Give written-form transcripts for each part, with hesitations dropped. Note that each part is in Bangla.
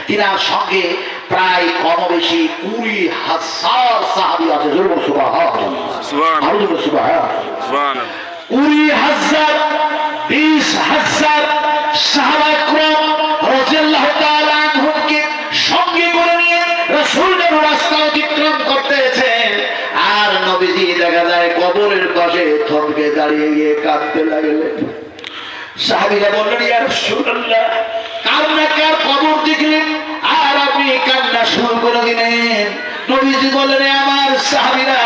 তিনার সঙ্গে প্রায় কম বেশি 20,000 সাহাবী আছে। জোরে সুবহানাল্লাহ, সুবহানাল্লাহ। 20,000 20,000 সাহাবায়ে কেরাম রাদিয়াল্লাহু তাআলা আনহুমকে সঙ্গে করে নিয়ে রাসূলের রাস্তা অতিক্রম করতেছেন। আর নবীজি দেখা যায় কবরের পাশে থমকে দাঁড়িয়ে গিয়ে কাঁদতে লাগলেন। সাহাবীরা বললেন, ইয়া রাসূলুল্লাহ, কার কবর দেখলেন আর আপনি কান্না শুরু করে দিলেন? নবীজি বললেন, আমার সাহাবীরা,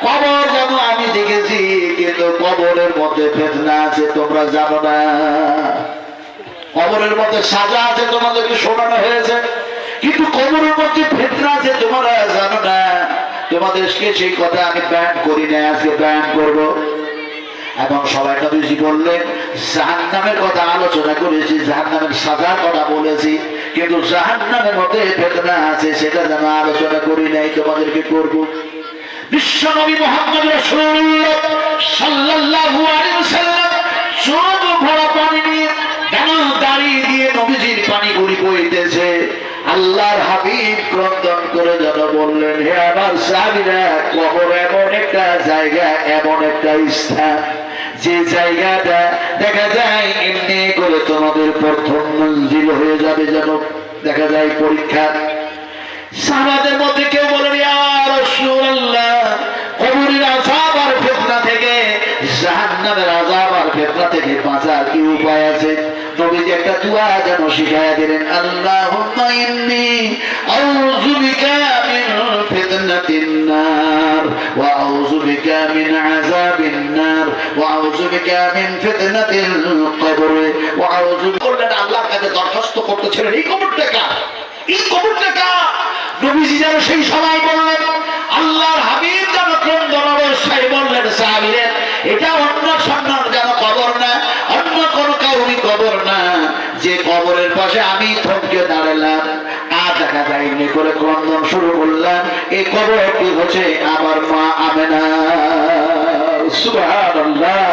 কবর যেমন আমি দেখেছি, কিন্তু কবরের মধ্যে ফিতনা আছে, তোমরা জানো না। কবরের মধ্যে সাজা আছে, তোমাদেরকে শোনানো হয়েছে, কিন্তু কবরের মধ্যে ফিতনা আছে, তোমরা জানো না। তোমাদেরকে সেই কথা আমি বয়ান করি না, আজকে বয়ান করব। এবং সবাই নবীজি বললেন, জাহান্নামের কথা আলোচনা করেছি, জাহান্নামের সাজার কথা বলেছি, কিন্তু জাহান্নামের মধ্যে ফিতনা আছে, সেটা যেন আলোচনা করি নাই, তোমাদেরকে করব। বিশ্বনবী মুহাম্মদ রাসূলুল্লাহ সাল্লাল্লাহু আলাইহি ওয়াসাল্লাম চোখ ভরা পানি নিয়ে কেন দাঁড়িয়ে দিয়ে নবীজির পানি গুলি বইতেছে। আল্লাহর হাবিব ক্রন্দন করে যেন বললেন, হে আমার সাহাবীরা, কবর এমন একটা জায়গা, এমন একটা স্থান, যে জায়গাটা দেখা যায় এমনি করে তোমাদের প্রথম মঞ্জিল হয়ে যাবে, যেন দেখা যায় পরীক্ষা। সাহাবাদের মধ্যে কেউ বলেন, ইয়া রাসূলুল্লাহ, কবরের আযাব আর ফিতনা থেকে, জাহান্নামের আযাব আর ফিতনা থেকে বাঁচার কি উপায় আছে? নবীজি একটা দোয়া যেন শিখায়া দিলেন, আল্লাহুম্মা ইন্নী আউযু বিকা মিন ফিতনাতিন নার ওয়া আউযু বিকা মিন আযাবিন নার ওয়া আউযু বিকা মিন ফিতনাতিল কবর ওয়া আউযু বিকা। আল্লাহর কাছে দরখাস্ত করতেছিলেন, এই কবরটা কার, এই কবরটা কার? নবীজি যেন সেই সময় বললেন, আল্লাহর হাবিব যেন ক্রন্দন অবস্থায় বললেন, সাহাবীরা, এটা অন্য সন্ন্যার যেন কবর না, অন্য কোন কাউরি কবর না, যে কবরের পাশে আমি থমকে দাঁড়ালাম আর দেখা যায়নি করে ক্রন্দন শুরু করলাম, এই কবরটি হচ্ছে আমার মা আমেনা। সুবহানাল্লাহ।